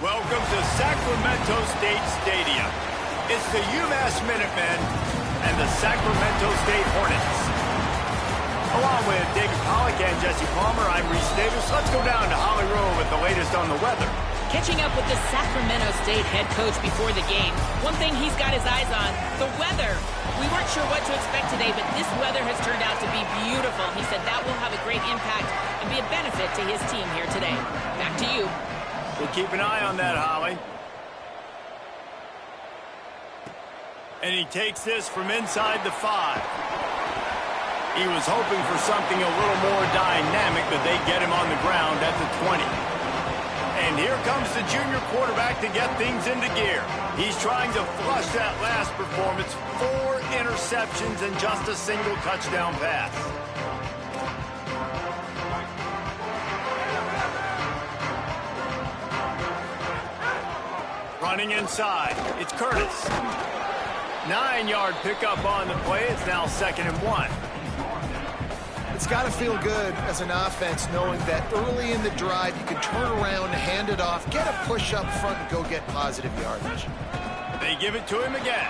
Welcome to Sacramento State Stadium. It's the Umass Minutemen and the Sacramento State Hornets. Along with David Pollack and Jesse Palmer, I'm Reese Davis. Let's go down to Holly Rowe with the latest on the weather. Catching up with the Sacramento State head coach before the game, one thing he's got his eyes on, the weather. We weren't sure what to expect today, but this weather has turned out to be beautiful. He said that will have a great impact and be a benefit to his team here today. Back to you. We'll keep an eye on that, Holly. And he takes this from inside the 5. He was hoping for something a little more dynamic, but they get him on the ground at the 20. And here comes the junior quarterback to get things into gear. He's trying to flush that last performance. 4 interceptions and just a single touchdown pass. Running inside, it's Curtis. 9-yard pickup on the play. It's now 2nd and 1. It's got to feel good as an offense knowing that early in the drive you can turn around, hand it off, get a push up front, and go get positive yardage. They give it to him again.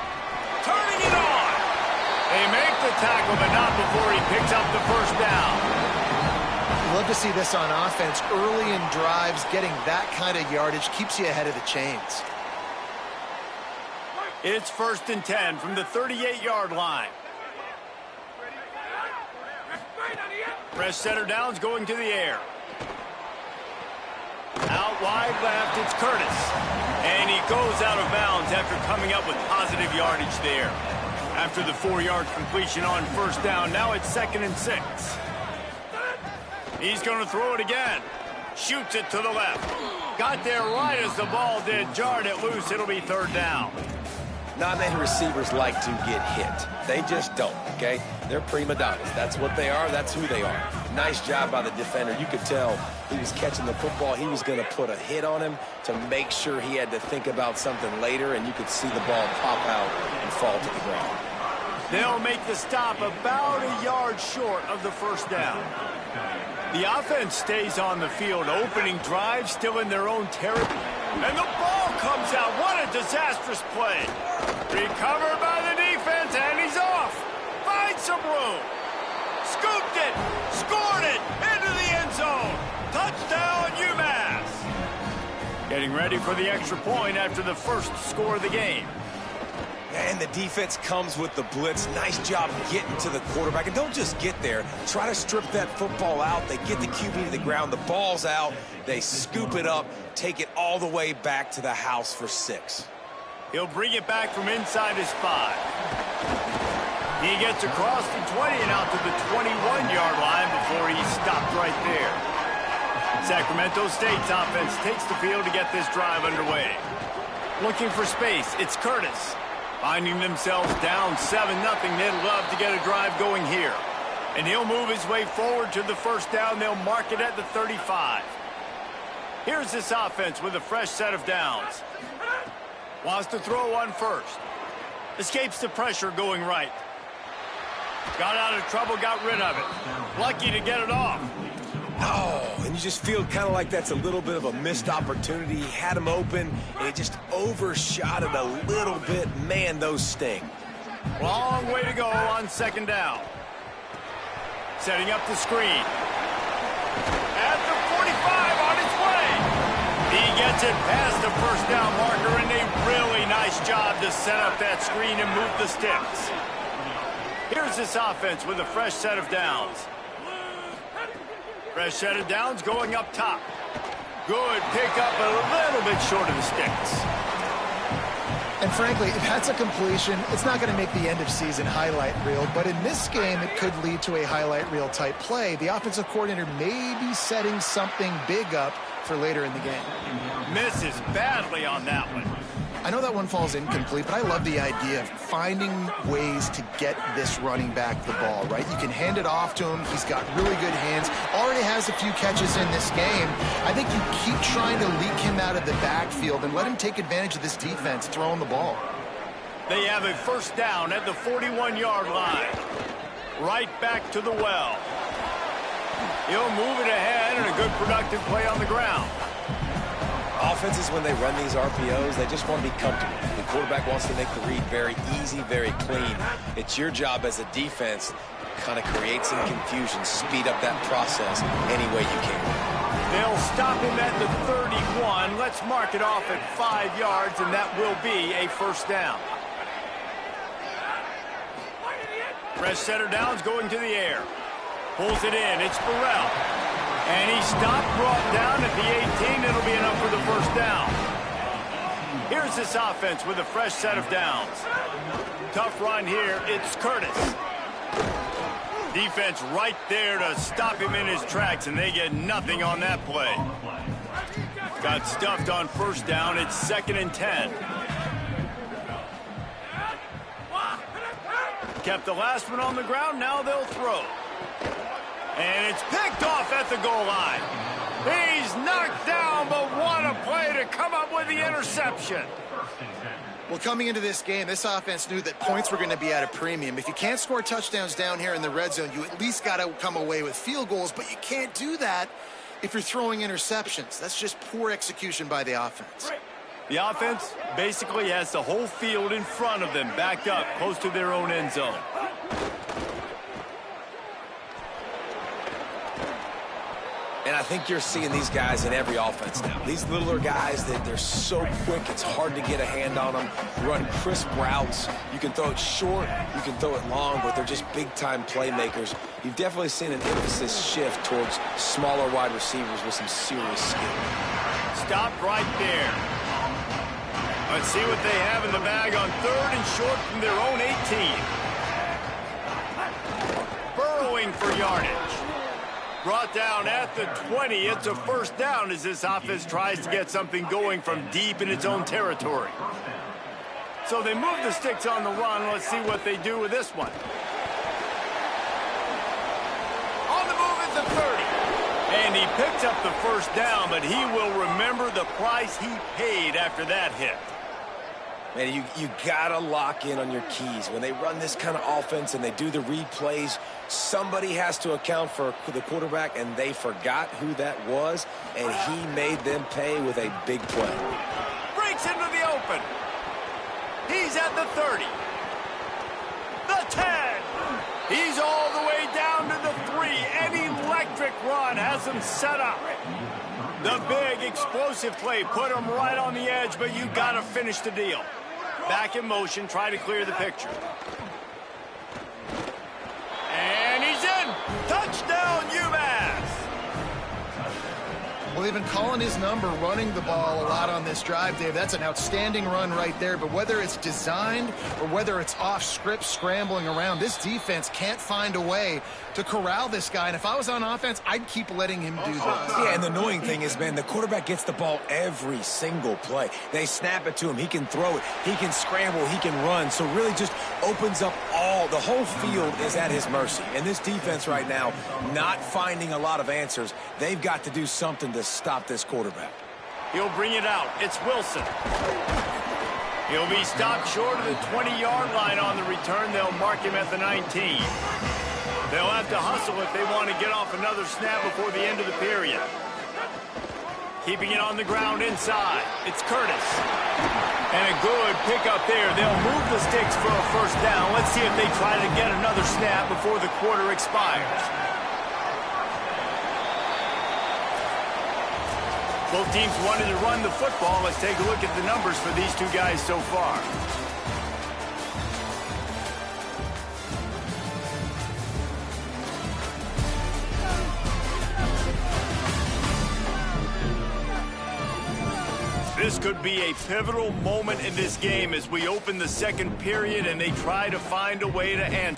Turning it on. They make the tackle, but not before he picks up the first down. Love to see this on offense. Early in drives, getting that kind of yardage keeps you ahead of the chains. It's 1st and 10 from the 38-yard line. Fresh center downs going to the air. Out wide left, it's Curtis. And he goes out of bounds after coming up with positive yardage there. After the 4-yard completion on 1st down, now it's 2nd and 6. He's going to throw it again. Shoots it to the left. Got there right as the ball did. Jarred it loose. It'll be 3rd down. Not many receivers like to get hit. They just don't, okay? They're prima donnas. That's what they are. That's who they are. Nice job by the defender. You could tell he was catching the football. He was going to put a hit on him to make sure he had to think about something later, and you could see the ball pop out and fall to the ground. They'll make the stop about a yard short of the 1st down. The offense stays on the field. Opening drive still in their own territory. And the ball comes out. What a disastrous play. Recovered by the defense, and he's off. Finds some room. Scooped it. Scored it. Into the end zone. Touchdown, UMass. Getting ready for the extra point after the first score of the game. And the defense comes with the blitz. Nice job getting to the quarterback. And don't just get there. Try to strip that football out. They get the QB to the ground. The ball's out. They scoop it up, take it all the way back to the house for 6. He'll bring it back from inside his 5. He gets across the 20 and out to the 21-yard line before he's stopped right there. Sacramento State's offense takes the field to get this drive underway. Looking for space, it's Curtis. Finding themselves down 7-0, they'd love to get a drive going here. And he'll move his way forward to the 1st down. They'll mark it at the 35. Here's this offense with a fresh set of downs. Wants to throw one first. Escapes the pressure going right. Got out of trouble, got rid of it. Lucky to get it off. Oh, and you just feel kind of like that's a little bit of a missed opportunity. He had him open, and he just overshot it a little bit. Man, those sting. Long way to go on 2nd down. Setting up the screen. At the 45 on its way. He gets it past the 1st down marker, and a really nice job to set up that screen and move the sticks. Here's this offense with a fresh set of downs. Fresh set of downs going up top. Good pick up, a little bit short of the sticks. And frankly, that's a completion. It's not going to make the end of season highlight reel, but in this game, it could lead to a highlight reel type play. The offensive coordinator may be setting something big up for later in the game. Misses badly on that one. I know that one falls incomplete, but I love the idea of finding ways to get this running back the ball, right? You can hand it off to him. He's got really good hands. Already has a few catches in this game. I think you keep trying to leak him out of the backfield and let him take advantage of this defense throwing the ball. They have a first down at the 41-yard line. Right back to the well. He'll move it ahead and a good productive play on the ground. Offenses, when they run these RPOs, they just want to be comfortable. The quarterback wants to make the read very easy, very clean. It's your job as a defense to kind of create some confusion, speed up that process any way you can. They'll stop him at the 31. Let's mark it off at 5 yards, and that will be a first down. Fresh setter downs going to the air. Pulls it in. It's Burrell. And he stopped, brought down at the 18. It'll be enough for the first down. Here's this offense with a fresh set of downs. Tough run here. It's Curtis. Defense right there to stop him in his tracks, and they get nothing on that play. Got stuffed on first down. It's 2nd and 10. Kept the last one on the ground. Now they'll throw. And it's picked off at the goal line. He's knocked down, but what a play to come up with the interception. Well, coming into this game, this offense knew that points were going to be at a premium. If you can't score touchdowns down here in the red zone, you at least got to come away with field goals, but you can't do that if you're throwing interceptions. That's just poor execution by the offense. The offense basically has the whole field in front of them, backed up close to their own end zone. And I think you're seeing these guys in every offense now. These littler guys, they're so quick, it's hard to get a hand on them. Run crisp routes. You can throw it short, you can throw it long, but they're just big-time playmakers. You've definitely seen an emphasis shift towards smaller wide receivers with some serious skill. Stopped right there. Let's see what they have in the bag on 3rd and short from their own 18. Burrowing for yardage. Brought down at the 20. It's a first down as this offense tries to get something going from deep in its own territory. So they move the sticks on the run. Let's see what they do with this one. On the move at the 30. And he picks up the first down, but he will remember the price he paid after that hit. Man, you gotta lock in on your keys. When they run this kind of offense and they do the replays, somebody has to account for the quarterback, and they forgot who that was, and he made them pay with a big play. Breaks into the open. He's at the 30. The 10. He's all the way down to the 3. An electric run has him set up. The big explosive play put him right on the edge, but you gotta finish the deal. Back in motion, try to clear the picture. And he's in. Touchdown, Umass. Well, they've been calling his number, running the ball a lot on this drive, Dave. That's an outstanding run right there. But whether it's designed or whether it's off script scrambling around, this defense can't find a way to corral this guy. And if I was on offense, I'd keep letting him do this. Yeah, and the annoying thing is, man, the quarterback gets the ball every single play. They snap it to him. He can throw it. He can scramble. He can run. So really just opens up the whole field is at his mercy. And this defense right now, not finding a lot of answers. They've got to do something to stop this quarterback. He'll bring it out. It's Wilson. He'll be stopped short of the 20-yard line on the return. They'll mark him at the 19. They'll have to hustle if they want to get off another snap before the end of the period. Keeping it on the ground inside. It's Curtis. And a good pickup there. They'll move the sticks for a first down. Let's see if they try to get another snap before the quarter expires. Both teams wanted to run the football. Let's take a look at the numbers for these two guys so far. This could be a pivotal moment in this game as we open the second period and they try to find a way to end.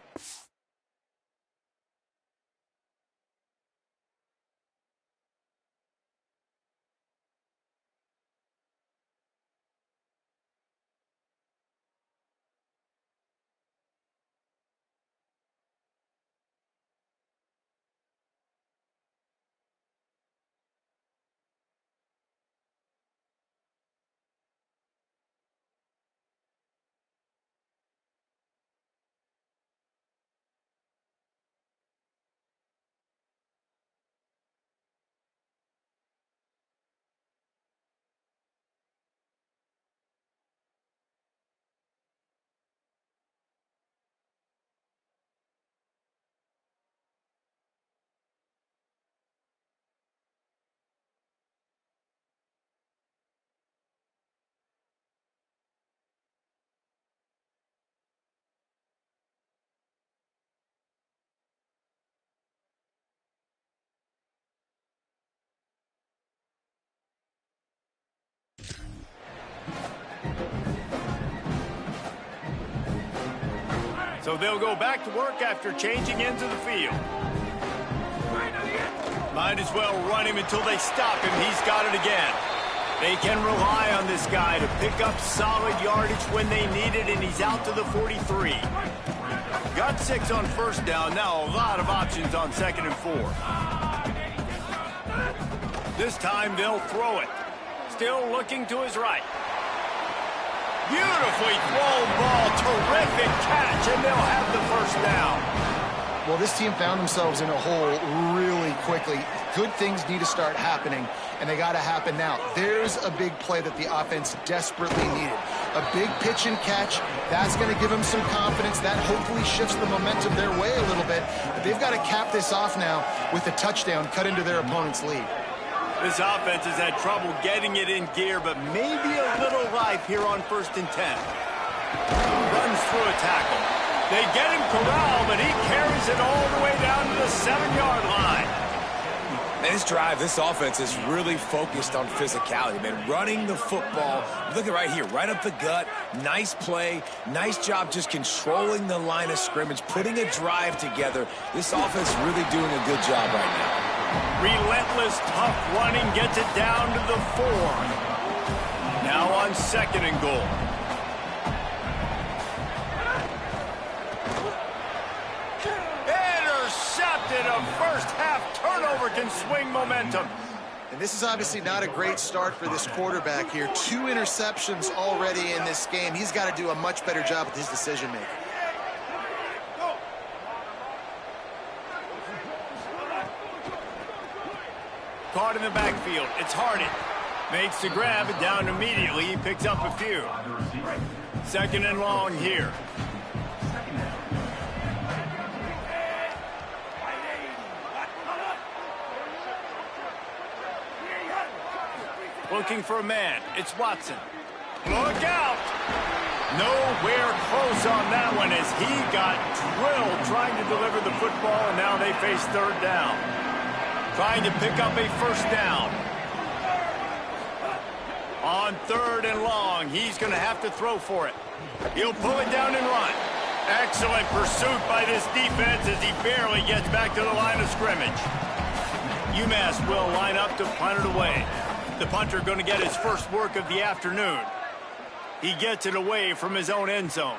So they'll go back to work after changing into the field. Might as well run him until they stop him. He's got it again. They can rely on this guy to pick up solid yardage when they need it, and he's out to the 43. Got 6 on first down. Now a lot of options on 2nd and 4. This time they'll throw it. Still looking to his right. Beautifully thrown ball, terrific catch, and they'll have the first down. Well, this team found themselves in a hole really quickly. Good things need to start happening, and they got to happen now. There's a big play that the offense desperately needed. A big pitch and catch, that's going to give them some confidence. That hopefully shifts the momentum their way a little bit. But they've got to cap this off now with a touchdown cut into their opponent's lead. This offense has had trouble getting it in gear, but maybe a little life here on 1st and 10. Runs through a tackle. They get him corralled, but he carries it all the way down to the 7-yard line. Man, this drive, this offense is really focused on physicality, man. Running the football. Look at right here, right up the gut. Nice play. Nice job just controlling the line of scrimmage, putting a drive together. This offense really doing a good job right now. Relentless, tough running gets it down to the 4. Now on 2nd and goal. Intercepted. A first half turnover can swing momentum. And this is obviously not a great start for this quarterback here. 2 interceptions already in this game. He's got to do a much better job with his decision-making. Caught in the backfield. It's Harden. Makes the grab, and down immediately. He picks up a few. 2nd and long here. Looking for a man. It's Watson. Look out! Nowhere close on that one as he got drilled trying to deliver the football, and now they face 3rd down. Trying to pick up a first down. On 3rd and long, he's going to have to throw for it. He'll pull it down and run. Excellent pursuit by this defense as he barely gets back to the line of scrimmage. Umass will line up to punt it away. The punter going to get his first work of the afternoon. He gets it away from his own end zone.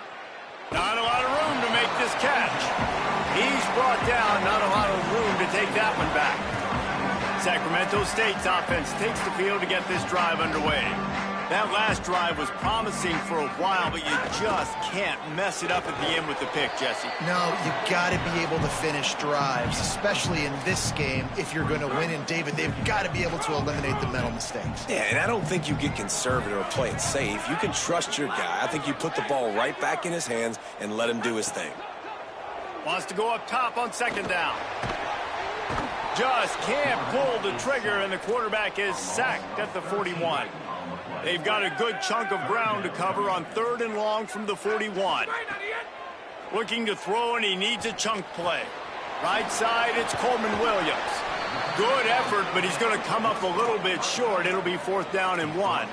Not a lot of room to make this catch. He's brought down, not a lot of room to take that one back. Sacramento State's offense takes the field to get this drive underway. That last drive was promising for a while, but you just can't mess it up at the end with the pick, Jesse. No, you got to be able to finish drives, especially in this game. If you're going to win, and David, they've got to be able to eliminate the mental mistakes. Yeah, and I don't think you get conservative or play it safe. You can trust your guy. I think you put the ball right back in his hands and let him do his thing. Wants to go up top on 2nd down. Just can't pull the trigger, and the quarterback is sacked at the 41. They've got a good chunk of ground to cover on 3rd and long from the 41. Looking to throw, and he needs a chunk play. Right side, it's Coleman Williams. Good effort, but he's going to come up a little bit short. It'll be 4th down and 1.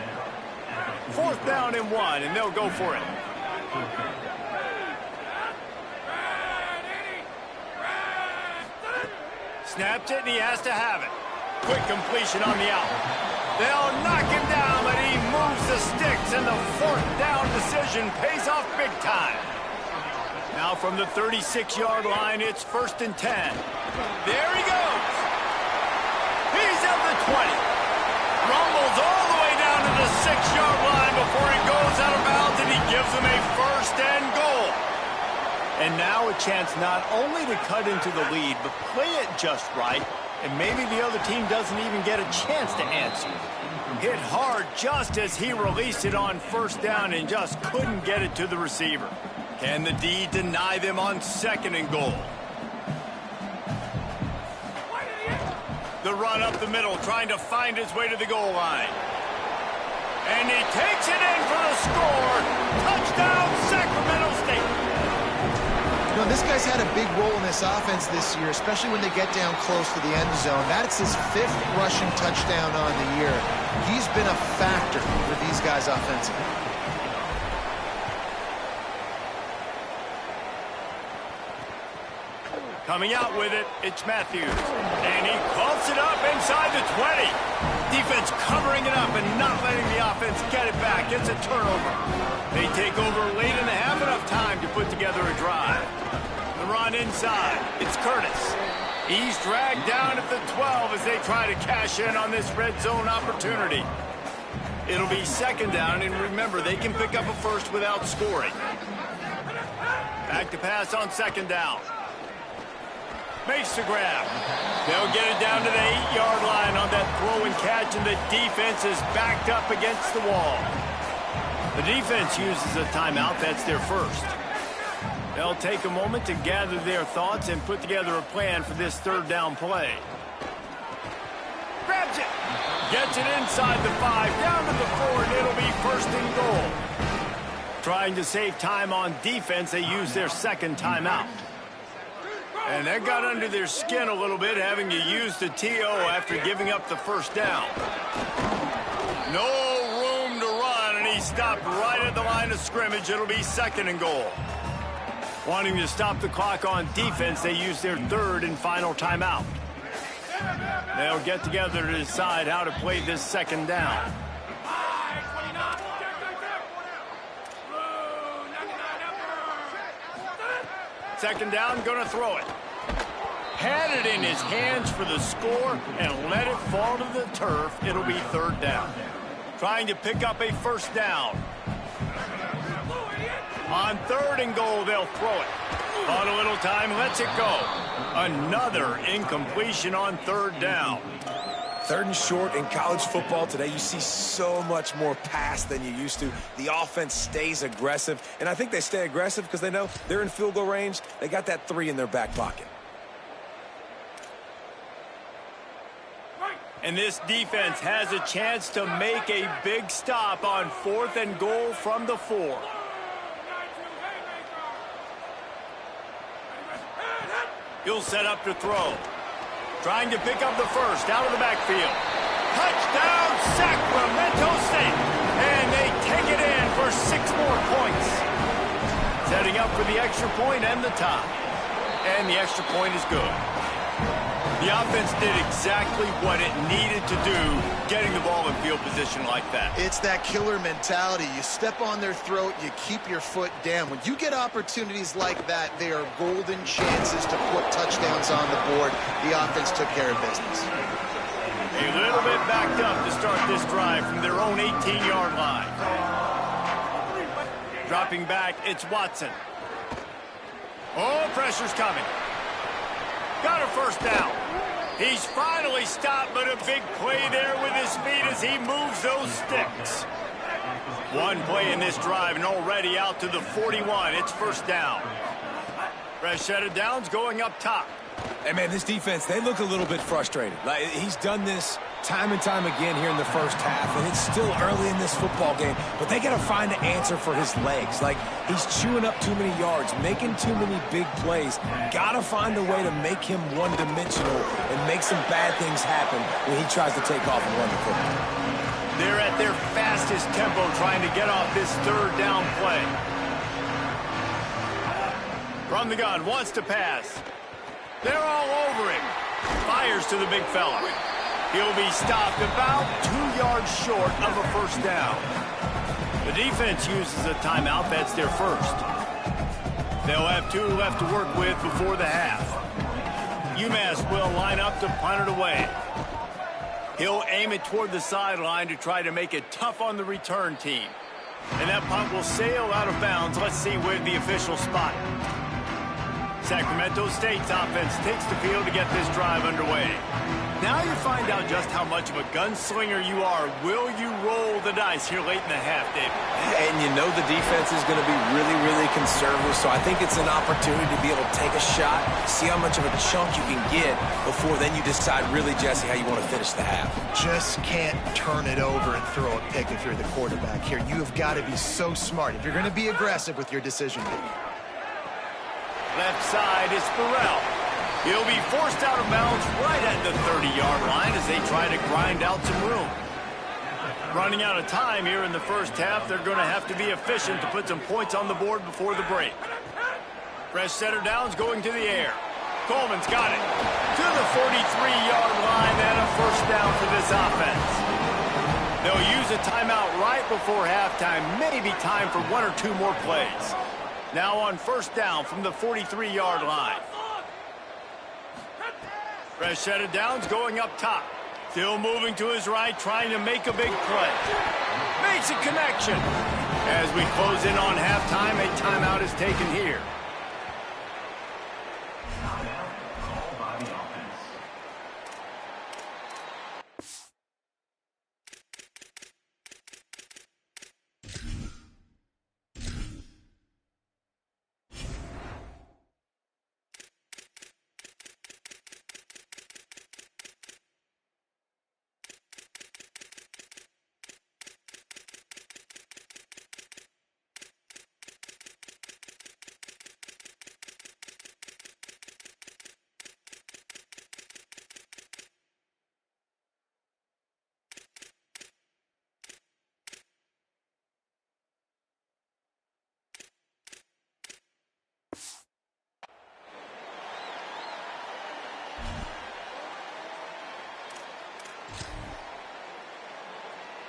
4th down and 1, and they'll go for it. Snaps it, and he has to have it. Quick completion on the out. They'll knock him down, but he moves the sticks, and the 4th down decision pays off big time. Now from the 36-yard line, it's 1st and 10. There he goes. He's at the 20. Rumbles all the way down to the 6-yard line before he goes out of bounds, and he gives them a 1st and goal. And now a chance not only to cut into the lead, but play it just right, and maybe the other team doesn't even get a chance to answer. Hit hard just as he released it on 1st down and just couldn't get it to the receiver. Can the D deny them on 2nd and goal? The run up the middle, trying to find his way to the goal line. And he takes it in for the score. Touchdown, Sacramento State. You know, this guy's had a big role in this offense this year, especially when they get down close to the end zone. That's his 5th rushing touchdown on the year. He's been a factor for these guys offensively. Coming out with it, it's Matthews. And he pumps it up inside the 20. Defense covering it up and not letting the offense get it back. It's a turnover. They take over late and have enough time to put together a drive. The run inside. It's Curtis. He's dragged down at the 12 as they try to cash in on this red zone opportunity. It'll be 2nd down, and remember, they can pick up a 1st without scoring. Back to pass on 2nd down. Makes the grab. They'll get it down to the 8-yard line on that throw and catch, and the defense is backed up against the wall. The defense uses a timeout. That's their 1st. They'll take a moment to gather their thoughts and put together a plan for this 3rd down play. Grabs it. Gets it inside the 5, down to the 4, and it'll be 1st and goal. Trying to save time on defense, they use their 2nd timeout. And that got under their skin a little bit, having to use the TO after giving up the 1st down. No room to run, and he stopped right at the line of scrimmage. It'll be 2nd and goal. Wanting to stop the clock on defense, they use their 3rd and final timeout. They'll get together to decide how to play this 2nd down. Second down, gonna throw it. Had it in his hands for the score and let it fall to the turf. It'll be 3rd down. Trying to pick up a 1st down. On 3rd and goal, they'll throw it. On a little time, lets it go. Another incompletion on 3rd down. 3rd and short in college football today, you see so much more pass than you used to. The offense stays aggressive, and I think they stay aggressive because they know they're in field goal range. They got that 3 in their back pocket. And this defense has a chance to make a big stop on 4th and goal from the 4. He'll set up to throw. Trying to pick up the 1st out of the backfield. Touchdown, Sacramento State. And they take it in for 6 more points. Setting up for the extra point and the tie. And the extra point is good. The offense did exactly what it needed to do, getting the ball in field position like that. It's that killer mentality. You step on their throat, you keep your foot down. When you get opportunities like that, they are golden chances to put touchdowns on the board. The offense took care of business. A little bit backed up to start this drive from their own 18-yard line. Dropping back, it's Watson. Oh, pressure's coming. Got a 1st down. He's finally stopped, but a big play there with his speed as he moves those sticks. One play in this drive and already out to the 41. It's 1st down. Fresh set of downs going up top. Hey, man, this defense, they look a little bit frustrated. Like, he's done this time and time again here in the 1st half, and it's still early in this football game, but they got to find an answer for his legs. Like, he's chewing up too many yards, making too many big plays. Got to find a way to make him one-dimensional and make some bad things happen when he tries to take off and run the football. They're at their fast fastest tempo trying to get off this third down play. From the gun, wants to pass. They're all over him. Fires to the big fella. He'll be stopped about 2 yards short of a first down. The defense uses a timeout. That's their first. They'll have 2 left to work with before the half. Umass will line up to punt it away. He'll aim it toward the sideline to try to make it tough on the return team. And that punt will sail out of bounds. Let's see where the official spot. Sacramento State's offense takes the field to get this drive underway. Now you find out just how much of a gunslinger you are. Will you roll the dice here late in the half, David? And you know the defense is going to be really, really conservative, so I think it's an opportunity to be able to take a shot, see how much of a chunk you can get before then you decide really, Jesse, how you want to finish the half. Just can't turn it over and throw a pick if you're the quarterback here. You have got to be so smart if you're going to be aggressive with your decision-making. Left side is Burrell. He'll be forced out of bounds right at the 30-yard line as they try to grind out some room. Running out of time here in the first half, they're going to have to be efficient to put some points on the board before the break. Fresh setter downs going to the air. Coleman's got it. To the 43-yard line and a first down for this offense. They'll use a timeout right before halftime. Maybe time for 1 or 2 more plays. Now on first down from the 43-yard line. Fresh set of downs going up top. Still moving to his right, trying to make a big play. Makes a connection. As we close in on halftime, a timeout is taken here.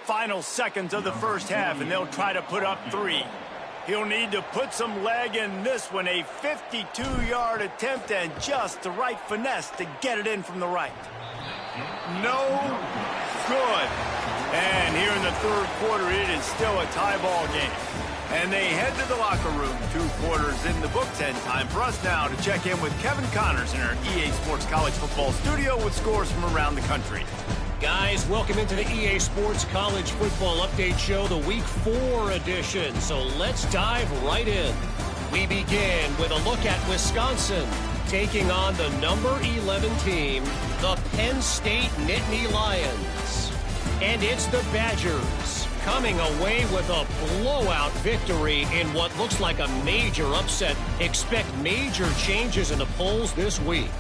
Final seconds of the first half, and they'll try to put up 3. He'll need to put some leg in this one. A 52-yard attempt and just the right finesse to get it in from the right. No good. And here in the third quarter, it is still a tie ball game. And they head to the locker room. 2 quarters in the books, and time for us now to check in with Kevin Connors in our EA Sports College Football studio with scores from around the country. Guys, welcome into the EA Sports College Football Update Show, the Week 4 edition. So let's dive right in. We begin with a look at Wisconsin taking on the number 11 team, the Penn State Nittany Lions. And it's the Badgers coming away with a blowout victory in what looks like a major upset. Expect major changes in the polls this week.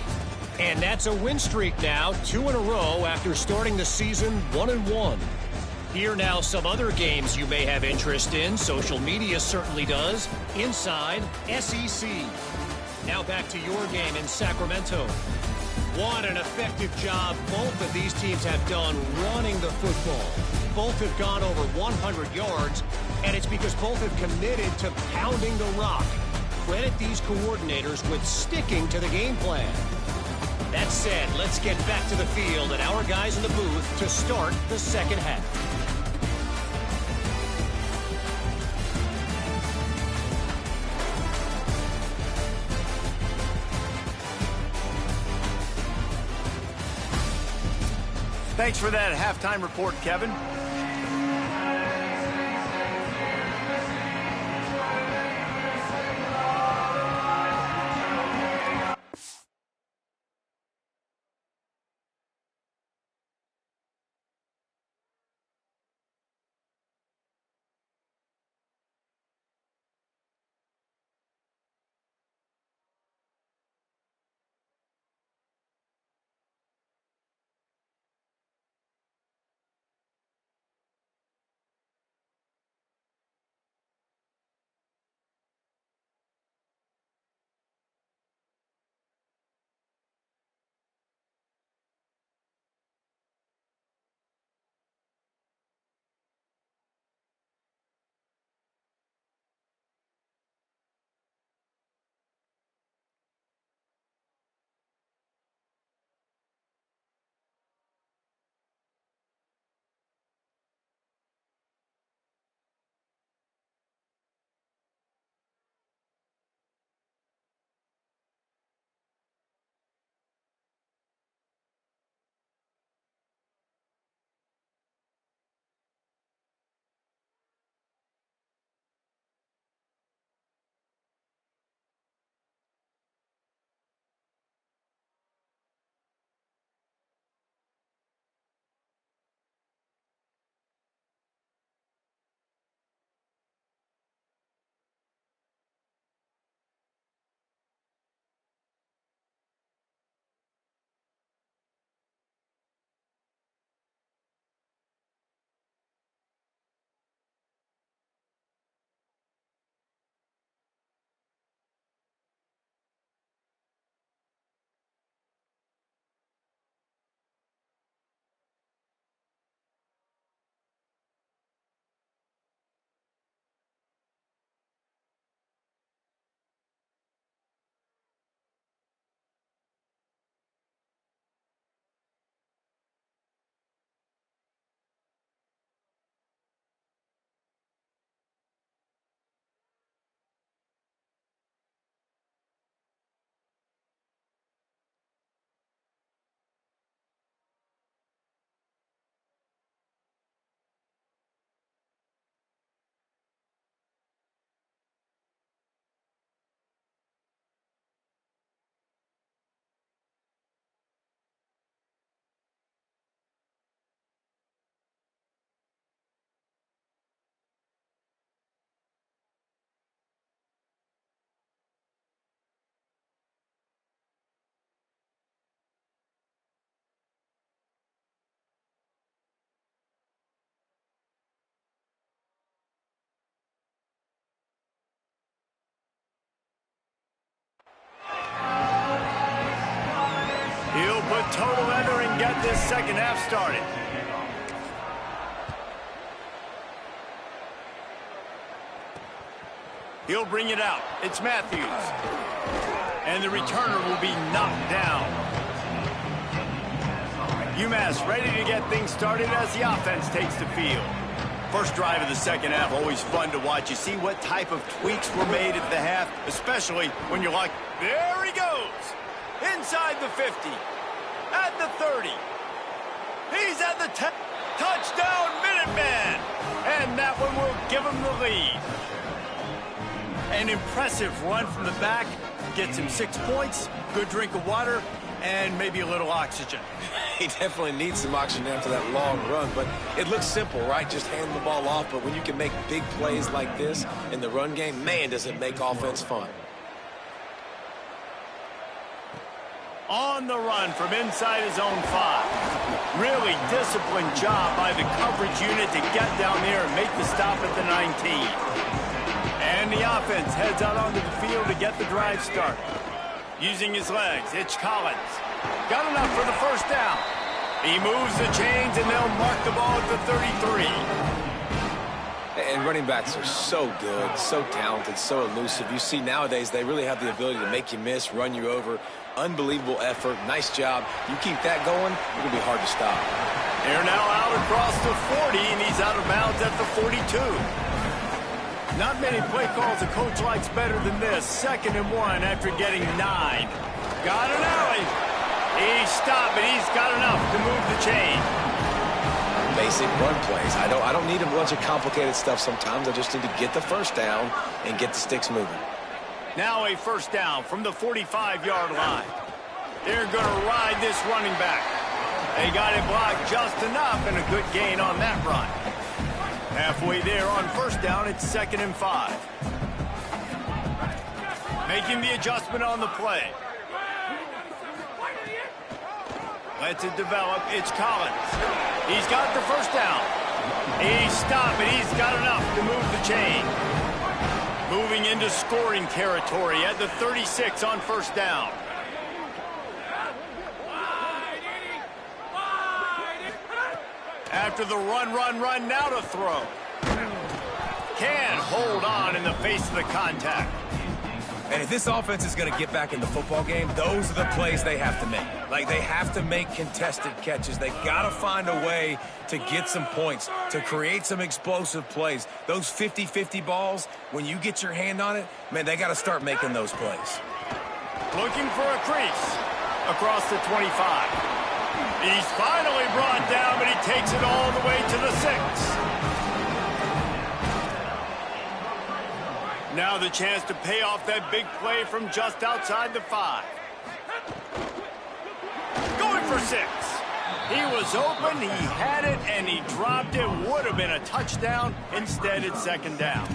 And that's a win streak now, 2 in a row after starting the season 1-1. Here now some other games you may have interest in. Social media certainly does. Inside SEC. Now back to your game in Sacramento. What an effective job both of these teams have done running the football. Both have gone over 100 yards, and it's because both have committed to pounding the rock. Credit these coordinators with sticking to the game plan. That said, let's get back to the field and our guys in the booth to start the second half. Thanks for that halftime report, Kevin. toe leather and get this second half started. He'll bring it out. It's Matthews. And the returner will be knocked down. Umass ready to get things started as the offense takes the field. First drive of the second half, always fun to watch. You see what type of tweaks were made at the half, especially when you're like, there he goes. Inside the 50. At the 30. He's at the 10. Touchdown, Minuteman. And that one will give him the lead. An impressive run from the back. Gets him 6 points, good drink of water, and maybe a little oxygen. He definitely needs some oxygen after that long run, but it looks simple, right? Just hand the ball off, but when you can make big plays like this in the run game, man, does it make offense fun. On the run from inside his own 5. Really disciplined job by the coverage unit to get down there and make the stop at the 19. And the offense heads out onto the field to get the drive started. Using his legs, it's Collins. Got enough for the first down. He moves the chains, and they'll mark the ball at the 33. And running backs are so good, so talented, so elusive. You see nowadays they really have the ability to make you miss, run you over. Unbelievable effort. Nice job. You keep that going, it'll be hard to stop. They're now out across the 40, and he's out of bounds at the 42. Not many play calls a coach likes better than this. 2nd and 1 after getting 9. Got an alley. He stopped, but he's got enough to move the chain. Basic run plays. I don't need a bunch of complicated stuff sometimes. I just need to get the first down and get the sticks moving. Now a first down from the 45-yard line. They're going to ride this running back. They got it blocked just enough, and a good gain on that run. Halfway there on first down, it's 2nd and 5. Making the adjustment on the play. Lets it develop. It's Collins. He's got the first down. He stopped, but he's got enough to move the chain. Moving into scoring territory at the 36 on first down. After the run, now to throw. Can't hold on in the face of the contact. And if this offense is going to get back in the football game, those are the plays they have to make. Like, they have to make contested catches. They got to find a way to get some points, to create some explosive plays. Those 50-50 balls, when you get your hand on it, man, they got to start making those plays. Looking for a crease across the 25. He's finally brought down, but he takes it all the way to the 6. Now the chance to pay off that big play from just outside the 5. Going for 6. He was open, he had it, and he dropped it. Would have been a touchdown. Instead, it's 2nd down.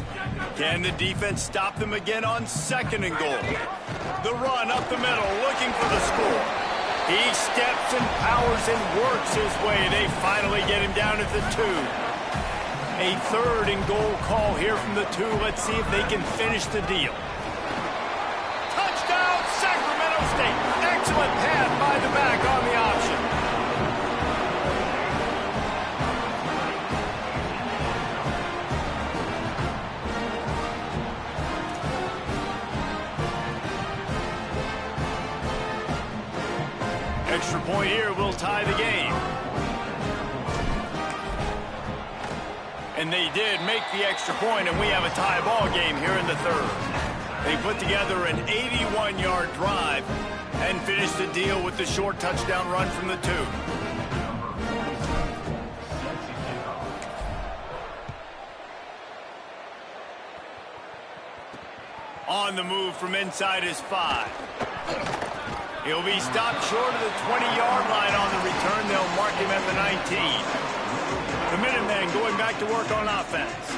Can the defense stop them again on 2nd and goal? The run up the middle, looking for the score. He steps and powers and works his way. They finally get him down at the 2. A 3rd and goal call here from the 2. Let's see if they can finish the deal. Touchdown, Sacramento State. Excellent pass by the back on the option. Extra point here will tie the game. And they did make the extra point, and we have a tie ball game here in the 3rd. They put together an 81-yard drive and finished the deal with the short touchdown run from the 2. On the move from inside his 5. He'll be stopped short of the 20-yard line on the return. They'll mark him at the 19. The Minutemen going back to work on offense.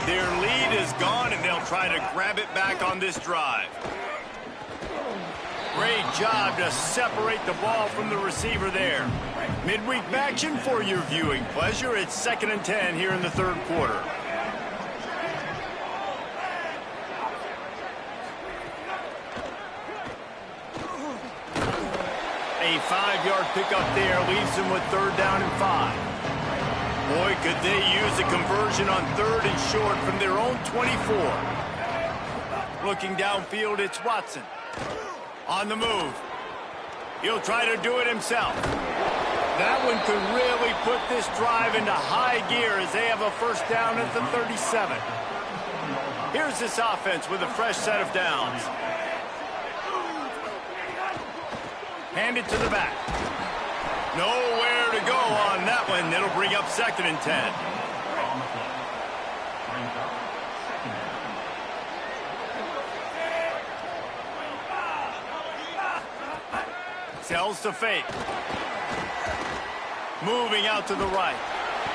Their lead is gone, and they'll try to grab it back on this drive. Great job to separate the ball from the receiver there. Midweek action for your viewing pleasure. It's 2nd and 10 here in the 3rd quarter. A A 5-yard pickup there leaves them with 3rd down and 5. Boy, could they use a conversion on 3rd and short from their own 24. Looking downfield, it's Watson. On the move. He'll try to do it himself. That one could really put this drive into high gear as they have a 1st down at the 37. Here's this offense with a fresh set of downs. Hand it to the back. Nowhere to go on that one. It'll bring up 2nd and 10. Sells to fake. Moving out to the right.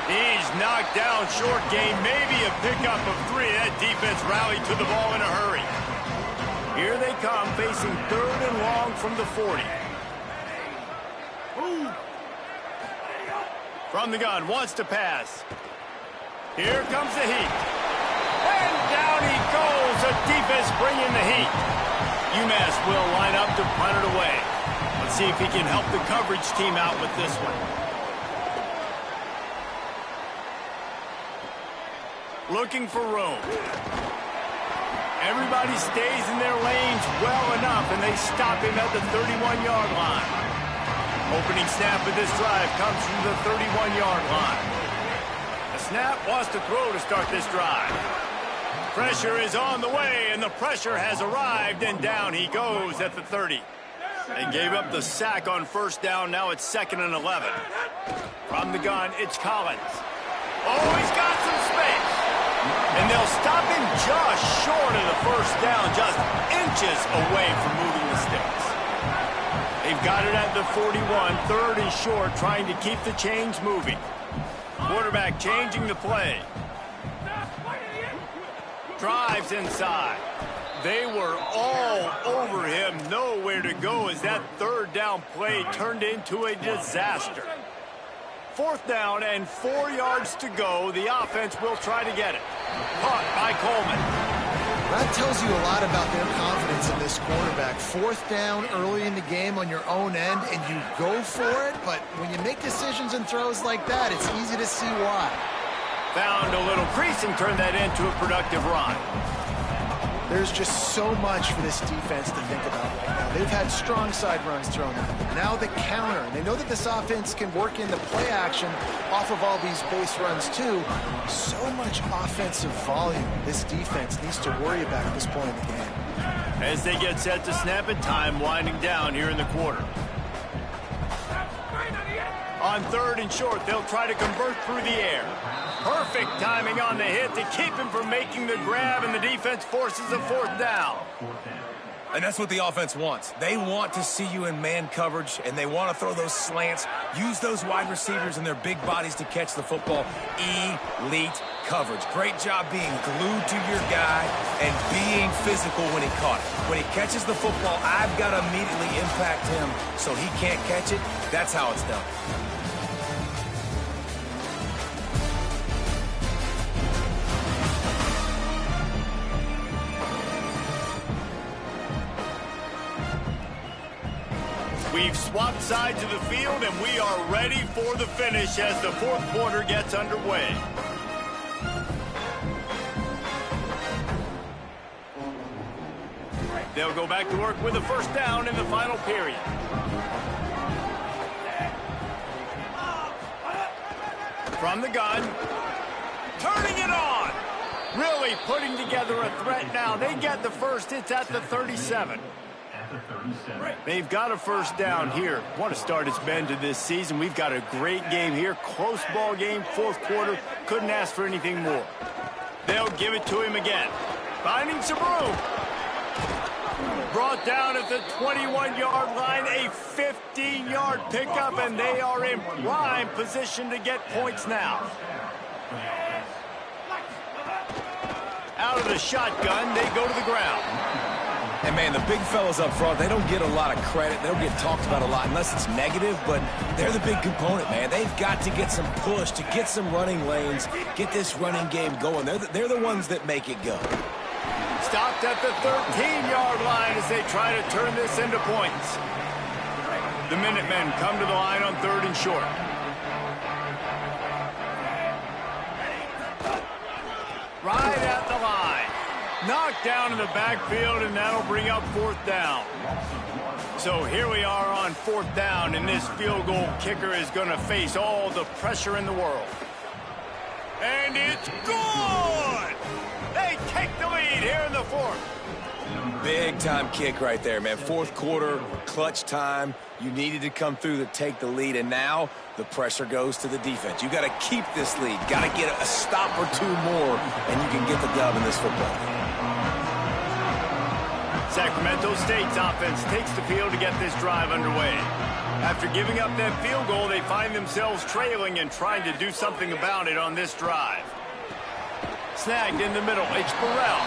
He's knocked down short gain. Maybe a pickup of 3. That defense rallied to the ball in a hurry. Here they come, facing 3rd and long from the 40. From the gun, wants to pass. Here comes the heat. And down he goes. The defense bringing the heat. Umass will line up to punt it away. Let's see if he can help the coverage team out with this one. Looking for room. Everybody stays in their lanes well enough, and they stop him at the 31-yard line. Opening snap of this drive comes from the 31-yard line. The snap wants to throw to start this drive. Pressure is on the way, and the pressure has arrived, and down he goes at the 30. They gave up the sack on 1st down. Now it's 2nd and 11. From the gun, it's Collins. Oh, he's got some space. And they'll stop him just short of the 1st down, just inches away from moving the sticks. They've got it at the 41, 3rd and short, trying to keep the chains moving. Quarterback changing the play. Drives inside. They were all over him, nowhere to go as that 3rd down play turned into a disaster. 4th down and 4 yards to go. The offense will try to get it. Caught by Coleman. That tells you a lot about their confidence in this quarterback. 4th down early in the game on your own end, and you go for it, but when you make decisions and throws like that, it's easy to see why. Found a little crease and turned that into a productive run. There's just so much for this defense to think about right now. They've had strong side runs thrown at them. Now the counter. And they know that this offense can work in the play action off of all these base runs too. So much offensive volume this defense needs to worry about at this point in the game. As they get set to snap it, time winding down here in the quarter. On 3rd and short, they'll try to convert through the air. Perfect timing on the hit to keep him from making the grab, and the defense forces a 4th down. And that's what the offense wants. They want to see you in man coverage, and they want to throw those slants, use those wide receivers and their big bodies to catch the football. Elite coverage. Great job being glued to your guy and being physical when he caught it. When he catches the football, I've got to immediately impact him so he can't catch it. That's how it's done. We've swapped sides of the field, and we are ready for the finish as the 4th quarter gets underway. They'll go back to work with a 1st down in the final period. From the gun, turning it on. Really putting together a threat now. They get the first. It's at the 37. They've got a 1st down here. What a start it's been to this season. We've got a great game here. Close ball game, 4th quarter. Couldn't ask for anything more. They'll give it to him again. Finding some room. Brought down at the 21-yard line. A 15-yard pickup, and they are in prime position to get points now. Out of the shotgun, they go to the ground. And, man, the big fellas up front, they don't get a lot of credit. They don't get talked about a lot unless it's negative, but they're the big component, man. They've got to get some push to get some running lanes, get this running game going. They're the ones that make it go. Stopped at the 13-yard line as they try to turn this into points. The Minutemen come to the line on 3rd and short. Right at the line. Knocked down in the backfield, and that'll bring up 4th down. So here we are on 4th down, and this field goal kicker is going to face all the pressure in the world. And it's good! They take the lead here in the 4th. Big-time kick right there, man. 4th quarter, clutch time. You needed to come through to take the lead, and now the pressure goes to the defense. You got to keep this lead. Got to get a stop or two more, and you can get the dub in this football game. Sacramento State's offense takes the field to get this drive underway. After giving up that field goal, they find themselves trailing and trying to do something about it on this drive. Snagged in the middle, it's Burrell.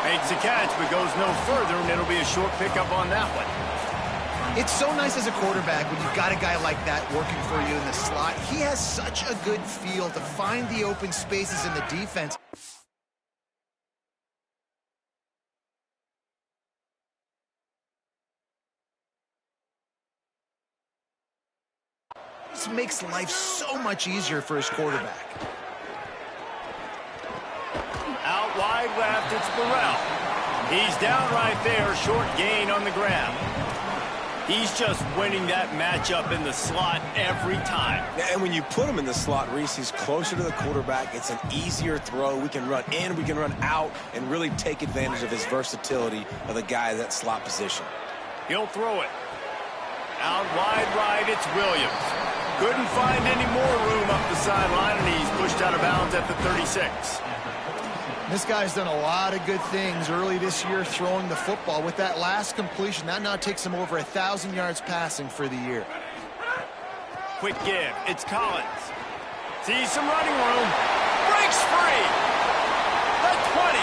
Makes the catch, but goes no further, and it'll be a short pickup on that one. It's so nice as a quarterback when you've got a guy like that working for you in the slot. He has such a good feel to find the open spaces in the defense. This makes life so much easier for his quarterback. Out wide left, it's Burrell. He's down right there, short gain on the grab. He's just winning that matchup in the slot every time. And when you put him in the slot, Reese, he's closer to the quarterback. It's an easier throw. We can run in, we can run out, and really take advantage of his versatility of the guy in that slot position. He'll throw it. Out wide right, it's Williams. Couldn't find any more room up the sideline, and he's pushed out of bounds at the 36. This guy's done a lot of good things early this year throwing the football. With that last completion, that now takes him over 1,000 yards passing for the year. Quick give. It's Collins. Sees some running room. Breaks free. The 20.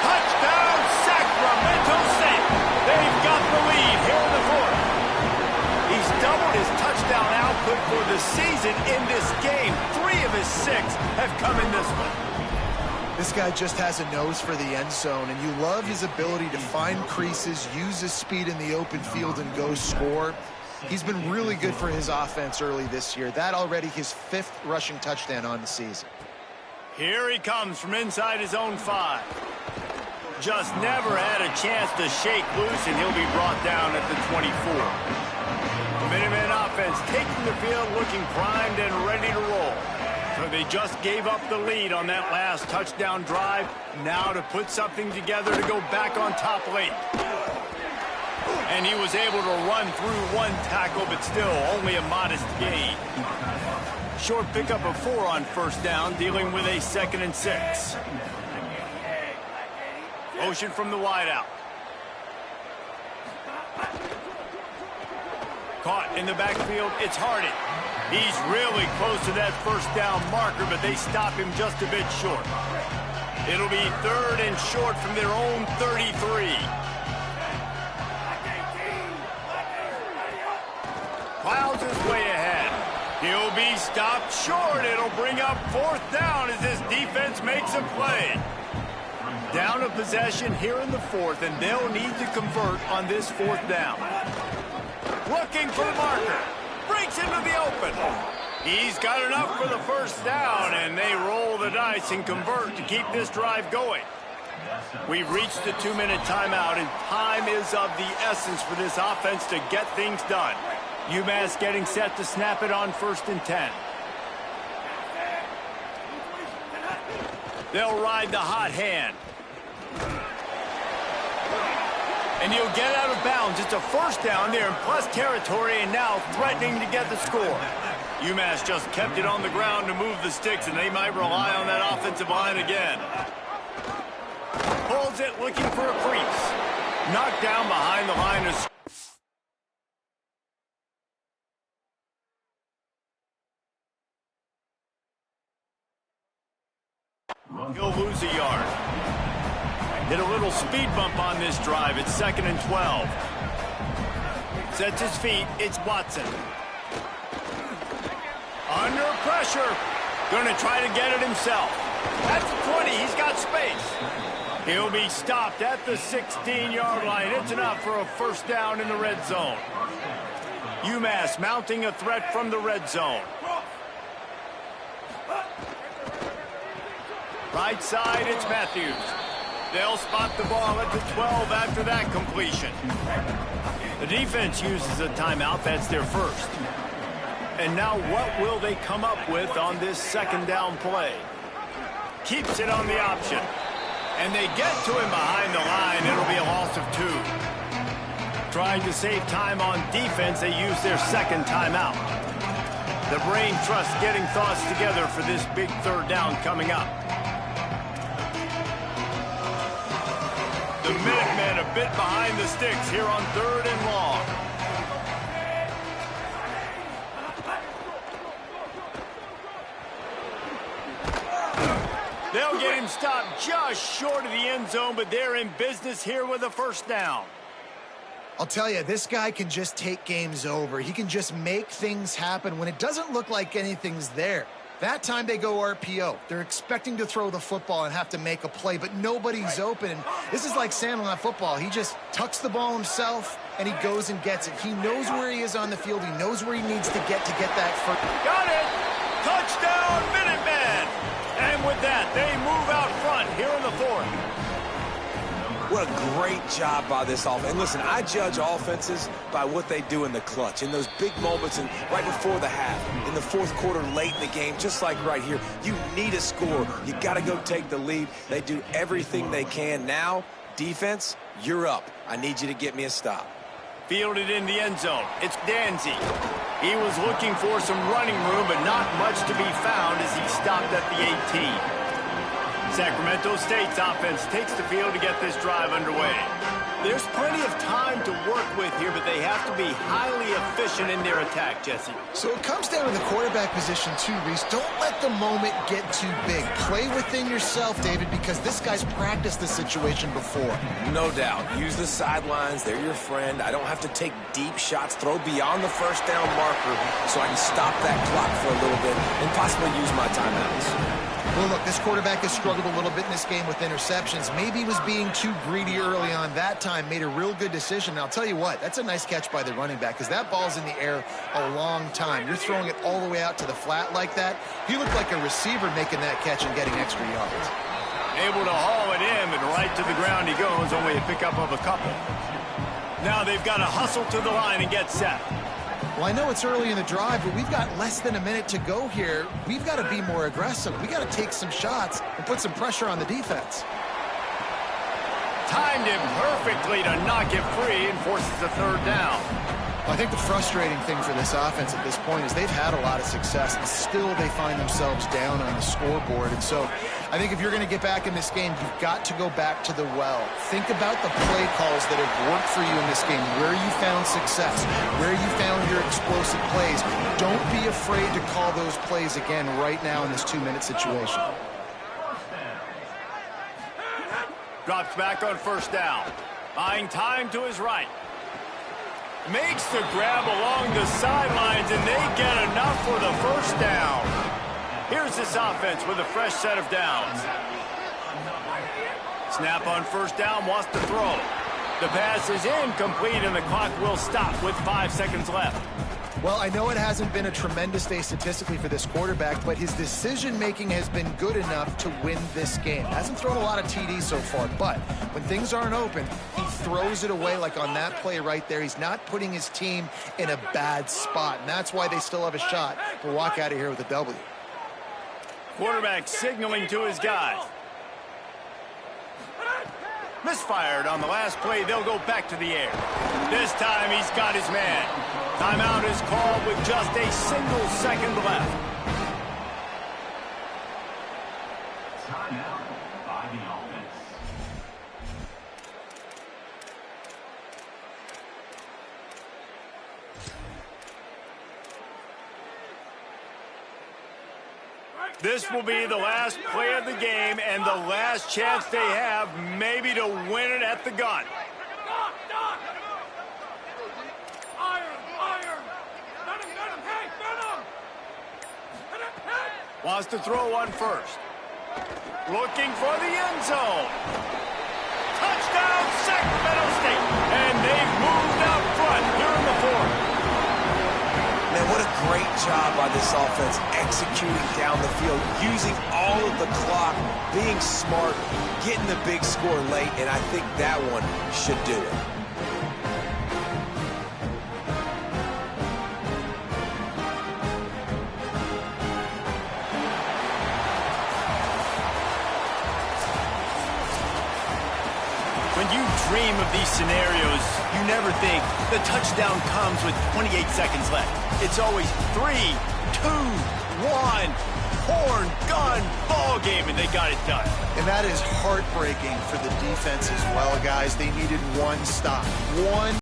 Touchdown, Sacramento State. They've got the lead here in the 4th. He's doubled his touchdown output for the season in this game. 3 of his 6 have come in this one. This guy just has a nose for the end zone, and you love his ability to find creases, use his speed in the open field, and go score. He's been really good for his offense early this year. That already his 5th rushing touchdown on the season. Here he comes from inside his own 5. Just never had a chance to shake loose, and he'll be brought down at the 24. The Minutemen offense taking the field, looking primed and ready to roll. So they just gave up the lead on that last touchdown drive. Now to put something together to go back on top late. And he was able to run through 1 tackle, but still only a modest gain. Short pickup of 4 on 1st down, dealing with a 2nd and 6. Motion from the wideout. Caught in the backfield, it's Hardy. He's really close to that 1st down marker, but they stop him just a bit short. It'll be 3rd and short from their own 33. Plows his way ahead. He'll be stopped short. It'll bring up 4th down as this defense makes a play. Down a possession here in the 4th, and they'll need to convert on this 4th down. Looking for the marker. Breaks into the open. He's got enough for the 1st down, and they roll the dice and convert to keep this drive going. We've reached the 2-minute timeout, and time is of the essence for this offense to get things done. Umass getting set to snap it on 1st and 10. They'll ride the hot hand. And he'll get out of bounds. It's a 1st down there in plus territory, and now threatening to get the score. Umass just kept it on the ground to move the sticks, and they might rely on that offensive line again. Pulls it, looking for a crease. Knocked down behind the line of scrimmage. He'll lose a yard. Hit a little speed bump on this drive. It's 2nd and 12. Sets his feet. It's Watson. Under pressure. Going to try to get it himself. That's the 20. He's got space. He'll be stopped at the 16-yard line. It's enough for a first down in the red zone. Umass mounting a threat from the red zone. Right side, it's Matthews. They'll spot the ball at the 12 after that completion. The defense uses a timeout. That's their first. And now what will they come up with on this second down play? Keeps it on the option. And they get to him behind the line. It'll be a loss of 2. Trying to save time on defense, they use their second timeout. The brain trust getting thoughts together for this big third down coming up. The Minutemen a bit behind the sticks here on 3rd and long. They'll get him stopped just short of the end zone, but they're in business here with a first down. I'll tell you, this guy can just take games over. He can just make things happen when it doesn't look like anything's there. That time they go RPO. They're expecting to throw the football and have to make a play, but nobody's open. This is like Sandlot football. He just tucks the ball himself, and he goes and gets it. He knows where he is on the field. He knows where he needs to get that first. Got it! Touchdown, Minutemen! And with that, they move out front here in the 4th. What a great job by this offense. And listen, I judge offenses by what they do in the clutch, in those big moments and right before the half, in the 4th quarter, late in the game, just like right here. You need a score. You got to go take the lead. They do everything they can. Now, defense, you're up. I need you to get me a stop. Fielded in the end zone. It's Danzy. He was looking for some running room, but not much to be found as he stopped at the 18. Sacramento State's offense takes the field to get this drive underway. There's plenty of time to work with here, but they have to be highly efficient in their attack, Jesse. So it comes down to the quarterback position too, Reese. Don't let the moment get too big. Play within yourself, David, because this guy's practiced this situation before. No doubt. Use the sidelines. They're your friend. I don't have to take deep shots. Throw beyond the first down marker so I can stop that clock for a little bit and possibly use my timeouts. Well, look, this quarterback has struggled a little bit in this game with interceptions. Maybe he was being too greedy early on that time, made a real good decision. And I'll tell you what, that's a nice catch by the running back because that ball's in the air a long time. You're throwing it all the way out to the flat like that. He looked like a receiver making that catch and getting extra yards. Able to haul it in, and right to the ground he goes, only a pickup of a couple. Now they've got to hustle to the line and get set. Well, I know it's early in the drive, but we've got less than a minute to go here. We've got to be more aggressive. We've got to take some shots and put some pressure on the defense. Timed him perfectly to knock it free and forces a third down. Well, I think the frustrating thing for this offense at this point is they've had a lot of success, and still they find themselves down on the scoreboard. And so I think if you're going to get back in this game, you've got to go back to the well. Think about the play calls that have worked for you in this game, where you found success, where you found your explosive plays. Don't be afraid to call those plays again right now in this 2-minute situation. Drops back on first down. Buying time to his right. Makes the grab along the sidelines, and they get enough for the first down. Here's this offense with a fresh set of downs. Snap on first down, wants to throw. The pass is incomplete, and the clock will stop with 5 seconds left. Well, I know it hasn't been a tremendous day statistically for this quarterback, but his decision-making has been good enough to win this game. Hasn't thrown a lot of TDs so far, but when things aren't open, he throws it away like on that play right there. He's not putting his team in a bad spot, and that's why they still have a shot to walk out of here with a W. Quarterback signaling to his guys. Misfired on the last play. They'll go back to the air. This time he's got his man. Timeout is called with just a single second left. Timeout by the offense. This will be the last play of the game and the last chance they have maybe to win it at the gun. Wants to throw one first. Looking for the end zone. Touchdown, Sacramento State. And they've moved out front here in the fourth. Man, what a great job by this offense executing down the field, using all of the clock, being smart, getting the big score late, and I think that one should do it. When you dream of these scenarios, you never think the touchdown comes with 28 seconds left. It's always 3, 2, 1, horn, gun, ball game, and they got it done. And that is heartbreaking for the defense as well, guys. They needed one stop. One